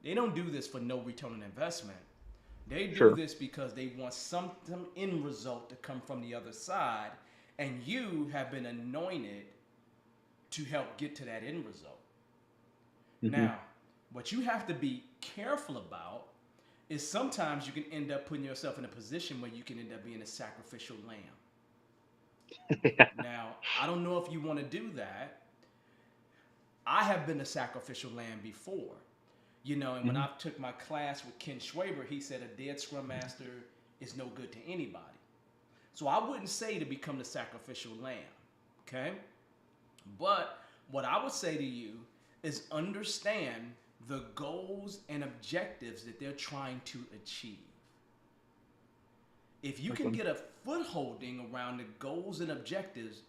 they don't do this for no return on investment. They do
Sure.
this because they want some end result to come from the other side, and you have been anointed to help get to that end result.
Hmm.
Now, what you have to be careful about is sometimes you can end up putting yourself in a position where you can end up being a sacrificial lamb.
Yeah.
Now, I don't know if you want to do that. I have been a sacrificial lamb before. And when
Hmm.
I took my class with Ken Schwaber, he said a dead scrum master is no good to anybody. So I wouldn't say to become the sacrificial lamb, okay? But what I would say to you is understand the goals and objectives that they're trying to achieve. If you can
Okay.
get a footholding around the goals and objectives,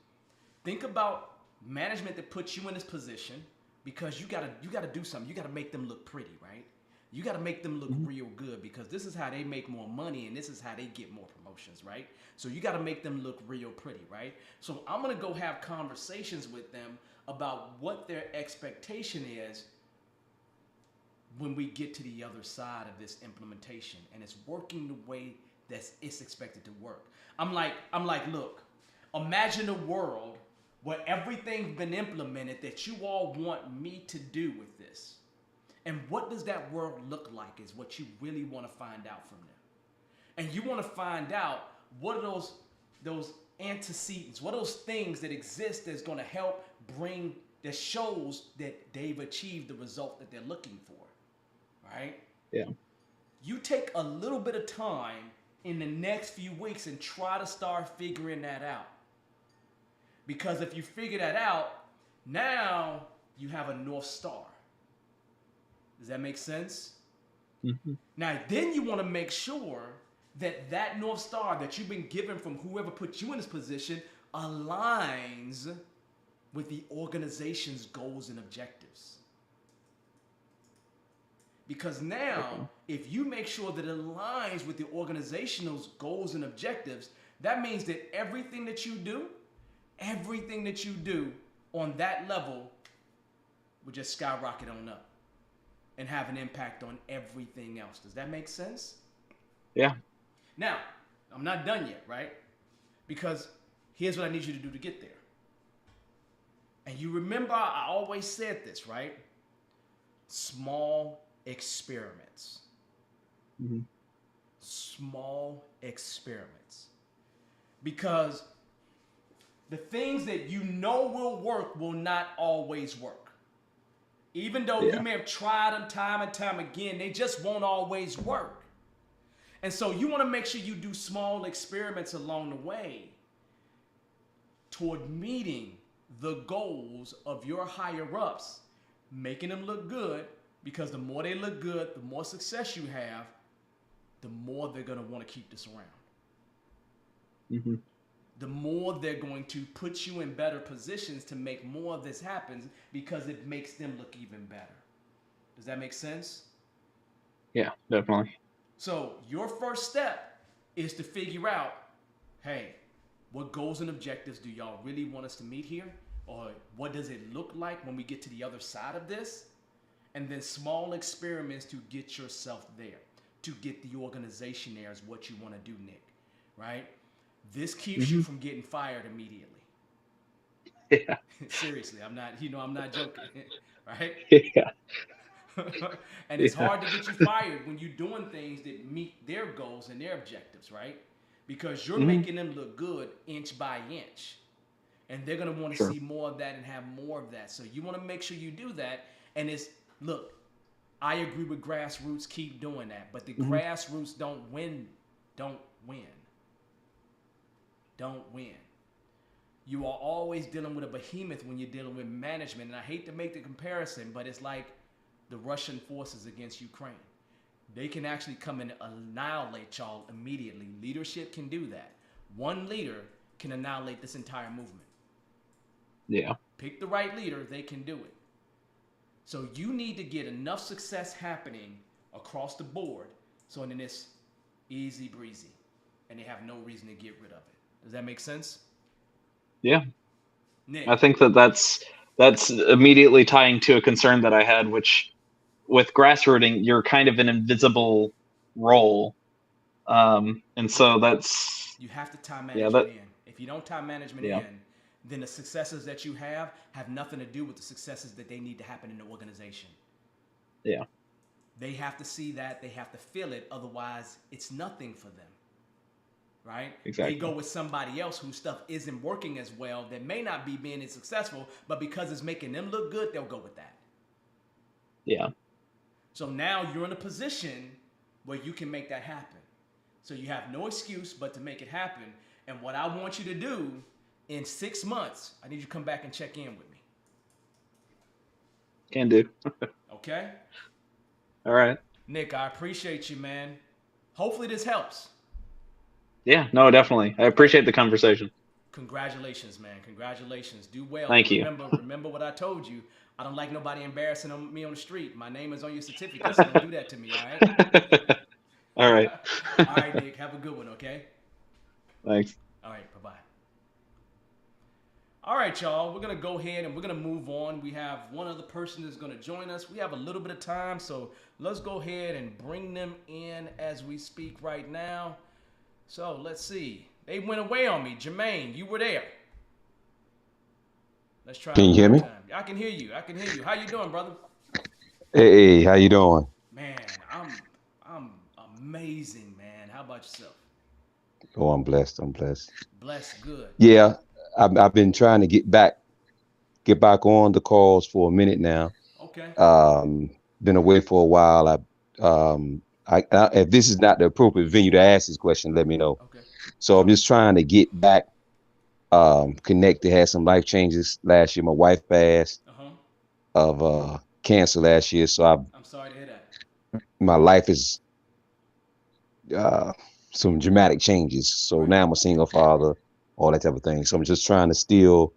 think about management that puts you in this position because you gotta do something. You gotta make them look pretty, right? You gotta make them look
Hmm.
real good because this is how they make more money and this is how they get more promotions, right? So you gotta make them look real pretty, right? So I'm gonna go have conversations with them about what their expectation is when we get to the other side of this implementation and it's working the way that it's expected to work. I'm like, look, imagine a world where everything's been implemented that you all want me to do with this. And what does that world look like is what you really want to find out from them. And you want to find out what are those antecedents, what are those things that exist that's going to help bring that shows that they've achieved the result that they're looking for, right?
Yeah.
You take a little bit of time in the next few weeks and try to start figuring that out. Because if you figure that out, now you have a North Star. Does that make sense?
Hmm.
Now, then you want to make sure that that North Star that you've been given from whoever put you in this position aligns with the organization's goals and objectives. Because now,
Okay.
if you make sure that it aligns with the organization's goals and objectives, that means that everything that you do on that level will just skyrocket on up and have an impact on everything else. Does that make sense?
Yeah.
Now, I'm not done yet, right? Because here's what I need you to do to get there. And And you remember, I always said this, right? Small experiments.
Mm-hmm.
Small experiments. Because the things that you know will work will not always work. Even though you may have tried them time and time again, they just won't always work. And so you want to make sure you do small experiments along the way toward meeting the goals of your higher ups, making them look good, because the more they look good, the more success you have, the more they're going to want to keep this around.
Mm-hmm.
The more they're going to put you in better positions to make more of this happen, because it makes them look even better. Does that make sense?
Yeah, definitely.
So your first step is to figure out, hey, what goals and objectives do y'all really want us to meet here? Or what does it look like when we get to the other side of this? And then small experiments to get yourself there, to get the organization there is what you want to do, Nick, right? This keeps you from getting fired immediately.
Yeah.
Seriously, I'm not joking, right?
Yeah.
And it's hard to get you fired when you're doing things that meet their goals and their objectives, right? Because you're making them look good inch by inch. And they're going to want to see more of that and have more of that. So you want to make sure you do that. And look, I agree with grassroots, keep doing that. But the grassroots don't win. Don't win. You are always dealing with a behemoth when you're dealing with management. And I hate to make the comparison, but it's like the Russian forces against Ukraine. They can actually come and annihilate y'all immediately. Leadership can do that. One leader can annihilate this entire movement.
Yeah.
Pick the right leader, they can do it. So you need to get enough success happening across the board so then it's easy breezy and they have no reason to get rid of it. Does that make sense?
Yeah.
Nick.
I think that's immediately tying to a concern that I had, which with grassrooting, you're kind of an invisible role. And so that's,
you have to tie
yeah,
management in. If you don't tie management
yeah.
in, then the successes that you have nothing to do with the successes that they need to happen in the organization.
Yeah.
They have to see that, they have to feel it, otherwise it's nothing for them. Right?
Exactly.
They go with somebody else whose stuff isn't working as well, that may not be being as successful, but because it's making them look good, they'll go with that.
Yeah.
So now you're in a position where you can make that happen. So you have no excuse but to make it happen. And what I want you to do in 6 months, I need you to come back and check in with me.
Can do.
Okay?
All right.
Nick, I appreciate you, man. Hopefully this helps.
Yeah, no, definitely. I appreciate the conversation.
Congratulations, man. Congratulations. Do well.
Thank you.
Remember what I told you. I don't like nobody embarrassing me on the street. My name is on your certificate, so don't do that to me, all right?
All right.
All right, Nick. Have a good one, okay?
Thanks.
All right, bye-bye. All right, y'all. We're going to go ahead and we're going to move on. We have one other person that's going to join us. We have a little bit of time, so let's go ahead and bring them in as we speak right now. So let's see. They went away on me. Jermaine, you were there. Let's try.
Can you hear me?
I can hear you. How you doing, brother?
Hey, how you doing?
Man, I'm amazing, man. How about yourself?
Oh, I'm blessed.
Blessed, good.
Yeah, I've been trying to get back on the calls for a minute now.
Okay.
Been away for a while. If this is not the appropriate venue to ask this question, let me know.
Okay.
So I'm just trying to get back, connected. Had some life changes last year. My wife passed of cancer last year, so
I'm sorry to hear that.
My life is some dramatic changes. So now I'm a single father, all that type of thing. So I'm just trying to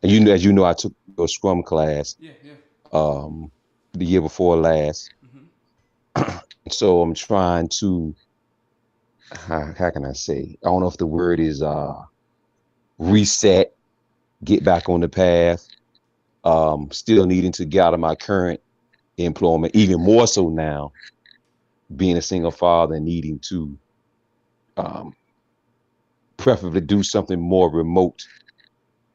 and as you know, I took a Scrum class.
Yeah.
The year before last. So I'm trying to, how can I say? I don't know if the word is reset, get back on the path. Still needing to get out of my current employment, even more so now, being a single father and needing to preferably do something more remote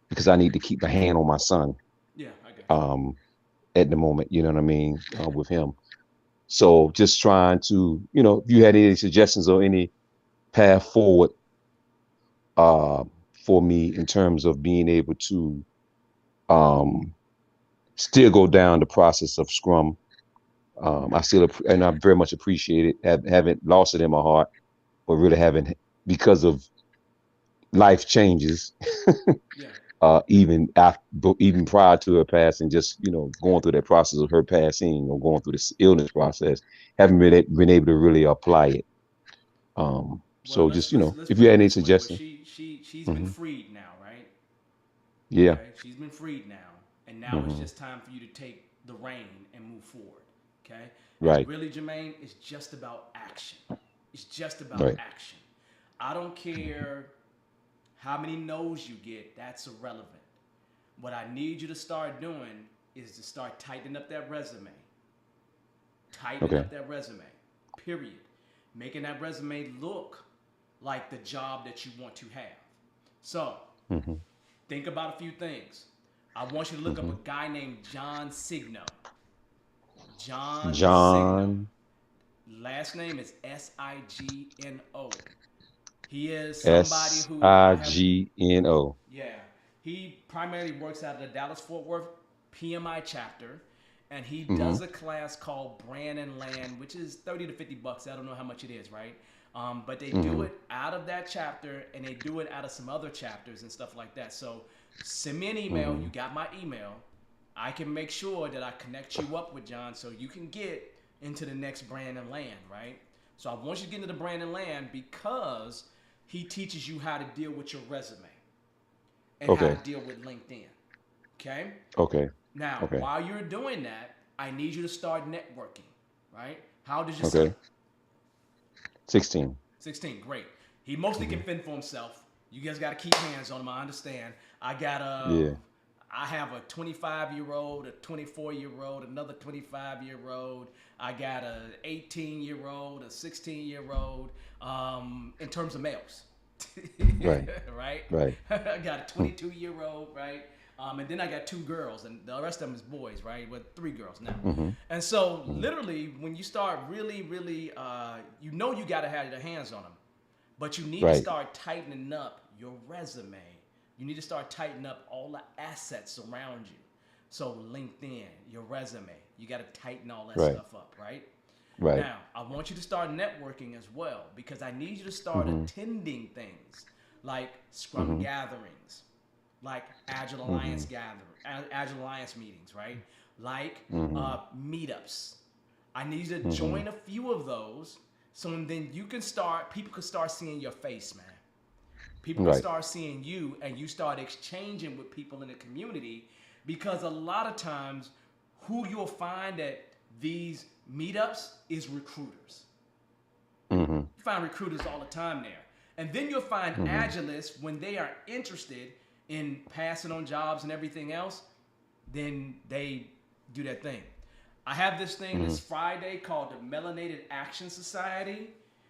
because I need to keep my hand on my son
Yeah, I got you.
at the moment. You know what I mean, with him. So just trying to, if you had any suggestions or any path forward uh, for me in terms of being able to um, still go down the process of Scrum. And I very much appreciate it. Haven't lost it in my heart, but really haven't, because of life changes.
Yeah.
Even after, even prior to her passing, just going through that process of her passing or going through this illness process, haven't been able to really apply it.
Well,
So
let's
just
let's let's
if
put
you
it
had any
this way. But
suggestions.
she's been
Hmm.
freed now, right?
Yeah.
Okay, she's been freed now, and now it's
Hmm.
just time for you to take the reign and move forward. Okay, and
Right.
really, Jermaine, it's just about action. It's just about
Right.
action. I don't care how many no's you get. That's irrelevant. What I need you to start doing is to start tightening up that resume. Tightening
Okay.
up that resume. Period. Making that resume look like the job that you want to have. So,
Hmm.
think about a few things. I want you to look up
Hmm.
a guy named John Signo. John Signo.
John
Last name is Signo. He is somebody who I have,
Signo.
yeah. He primarily works out of the Dallas Fort Worth PMI chapter, and he
Hmm.
does a class called Brand and Land, which is 30 to 50 bucks. I don't know how much it is, right? But they do
Hmm.
it out of that chapter, and they do it out of some other chapters and stuff like that. So send me an email.
Hmm.
You got my email. I can make sure that I connect you up with John so you can get into the next Brand and Land, right? So I want you to get into the Brand and Land because he teaches you how to deal with your resume and how to
Okay.
deal with LinkedIn. Okay?
Okay.
Now,
Okay.
while you're doing that, I need you to start networking, right? How does your son?
Okay. 16.
16, great. He mostly can
Hmm.
fend for himself. You guys got to keep hands on him. I understand.
Yeah.
I have a 25-year-old, a 24-year-old, another 25-year-old. I got a 18-year-old, a 16-year-old. In terms of males,
Right.
right?
Right.
I got a
Hmm.
22-year-old, right? And then I got 2 girls, and the rest of them is boys, right? With 3 girls now.
Hmm.
And so,
Hmm.
literally, when you start really, you got to have your hands on them. But you need to
Right.
start tightening up your resume. You need to start tightening up all the assets around you. So, LinkedIn, your resume, you got to tighten all that
Right.
stuff up, right?
Right.
Now, I want you to start networking as well because I need you to start
Hmm.
attending things like Scrum
Hmm.
gatherings, like
Hmm.
Agile Alliance meetings, right? Like
Hmm.
meetups. I need you to
Hmm.
join a few of those so then people can start seeing your face, man. People can
Right.
start seeing you and you start exchanging with people in the community because a lot of times who you'll find at these meetups is recruiters.
Hmm.
You find recruiters all the time there. And then you'll find
Hmm.
agilists when they are interested in passing on jobs and everything else, then they do that thing. I have this thing
Hmm.
this Friday called the Melanated Action Society,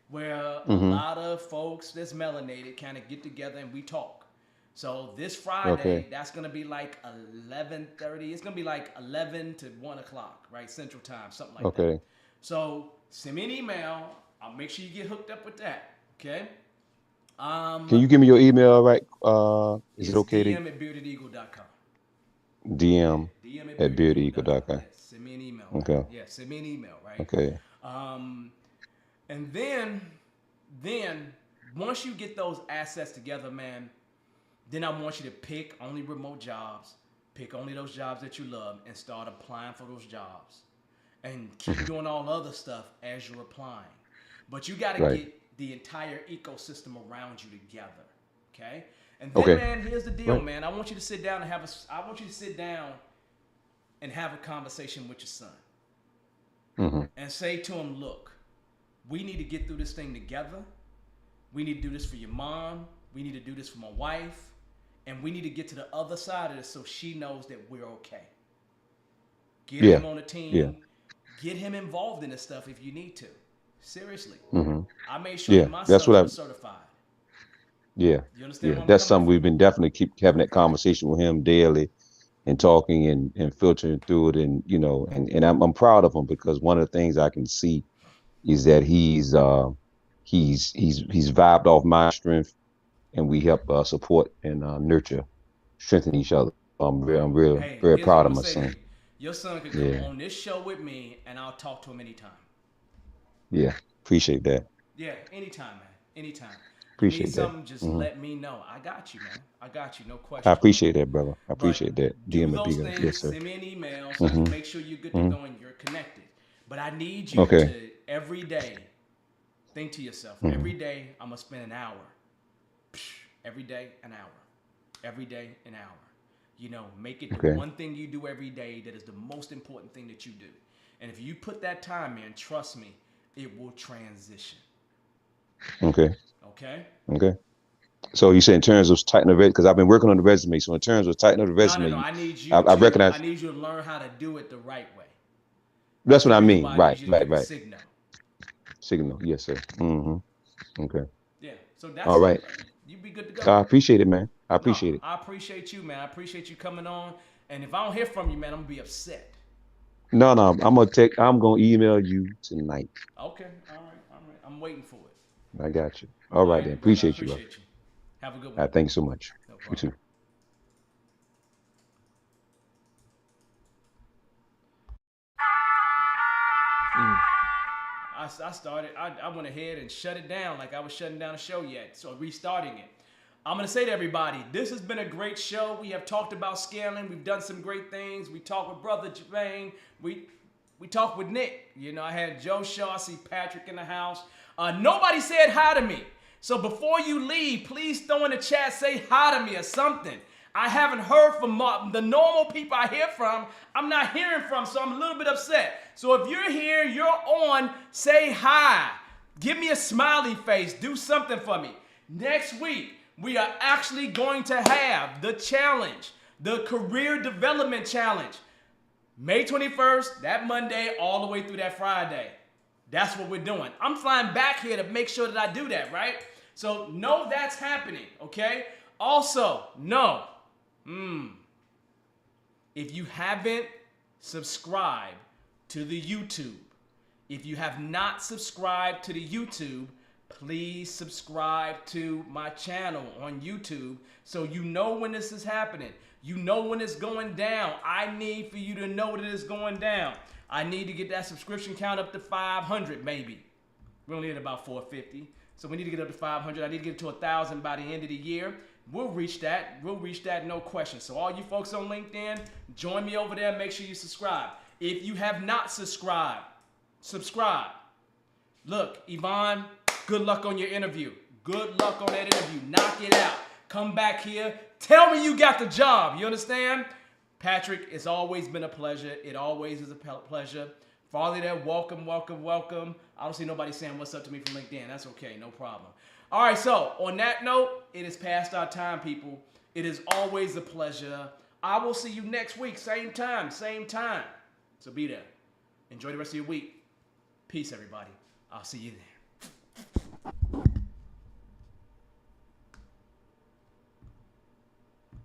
where a
Hmm.
lot of folks that's melanated kind of get together and we talk. So this
Okay.
Friday, that's gonna be like 11:30. It's gonna be like 11 to 1 o'clock, right, Central Time, something like that.
Okay.
So send me an email. I'll make sure you get hooked up with that. Okay.
Can
Um,
you give me your email, right? Is it
it's
okay to
dm@beardedeagle.com. Yeah,
DM
DM at
at
beardedeagle.com.
beardeagle.com?
Yes, send me an email, man.
Okay.
Yeah, send me an email, right?
Okay.
Um, and then once you get those assets together, man, then I want you to pick only remote jobs, pick only those jobs that you love, and start applying for those jobs. And keep
Mhm.
doing all the other stuff as you're applying. But you got to
Right.
get the entire ecosystem around you together, okay? And then,
Okay.
man, here's the deal,
Right.
man. I want you to sit down and I want you to sit down and have a conversation with your son
Hmm.
and say to him, look, we need to get through this thing together. We need to do this for your mom. We need to do this for my wife. And we need to get to the other side of this so she knows that we're okay. Get
Yeah.
him on the
Yeah.
team. Get him involved in this stuff if you need to. Seriously.
Hmm.
I made sure that
Yeah.
my
That's
sons
what
were certified.
Yeah,
You understand
yeah.
where I'm
That's
coming
something we've
from?
been definitely keep having that conversation with him daily and talking and filtering through it, and and I'm proud of him because one of the things I can see is that he's vibed off my strength, and we help support and nurture, strengthen each other. I'm
Bro,
real
hey,
very
here's what
proud
I'm
of
gonna
my
say to
son.
you. Your son could come
Yeah,
on this show with me, and I'll talk to him anytime.
yeah. Appreciate that.
Yeah, anytime, man. Anytime. You need
Appreciate that.
something, just
Hmm.
let me know. I got you, man. I got you, no
I
question.
appreciate that, brother. I appreciate
But
that.
do
DM
those
bigger.
things,
Yes, sir.
send me an email so I
Hmm.
can make sure you're good to
Hmm.
go and you're connected. But I need you
Okay.
to every day think to yourself, every
Hmm.
day I'm gonna spend an hour. Every day an hour. Every day an hour. Make it the
Okay.
one thing you do every day that is the most important thing that you do. And if you put that time in, trust me, it will transition.
Okay.
Okay?
Okay. So you say in terms of tighten the resume, because I've been working on the resume. So in terms of tighten up the
No, no,
resume,
no. I need
I,
you
I
to I
recognize
need you to learn how to do it the right way.
that's
That's
what
the
I
reason
mean.
why I
Right.
need you to
Right.
give a
Right.
signal.
Signal. Yes, sir. Hmm. Okay.
Yeah. So
All
that's it,
right.
brother. You be good to go.
I appreciate it, man. I
No,
appreciate it.
I appreciate you, man. I appreciate you coming on. And if I don't hear from you, man, I'm gonna be upset.
No, no. I'm gonna email you tonight.
Okay. All right. All right. I'm waiting for it.
I got you. All
All
right then.
right, brother. I
Appreciate you, bro.
appreciate you. Have a good
All
one.
right. Thank you so much.
No
You
problem.
too.
I started, I went ahead and shut it down like I was shutting down a show yet. So restarting it. I'm going to say to everybody, this has been a great show. We have talked about scaling. We've done some great things. We talked with Brother Jermaine. We talked with Nick. I had Joe Shaw. I see Patrick in the house. Nobody said hi to me. So before you leave, please throw in the chat, say hi to me or something. I haven't heard from the normal people I hear from. I'm not hearing from, so I'm a little bit upset. So if you're here, you're on, say hi. Give me a smiley face. Do something for me. Next week, we are actually going to have the challenge, the Career Development Challenge. May 21st, that Monday, all the way through that Friday. That's what we're doing. I'm flying back here to make sure that I do that, right? So know that's happening, okay? Also, know, if you haven't subscribed to the YouTube, if you have not subscribed to the YouTube, please subscribe to my channel on YouTube so you know when this is happening. You know when it's going down. I need for you to know that it's going down. I need to get that subscription count up to 500 maybe. We only at about 450. So we need to get up to 500. I need to get to 1,000 by the end of the year. We'll reach that. We'll reach that, no question. So all you folks on LinkedIn, join me over there. Make sure you subscribe. If you have not subscribed, subscribe. Look, Yvonne, good luck on your interview. Good luck on that interview. Knock it out. Come back here. Tell me you got the job. You understand? Patrick, it's always been a pleasure. It always is a pleasure. For all of that, welcome, welcome, welcome. I don't see nobody saying what's up to me from LinkedIn. That's okay, no problem. All right, so on that note, it is past our time, people. It is always a pleasure. I will see you next week, same time, same time. So be there. Enjoy the rest of your week. Peace, everybody. I'll see you there.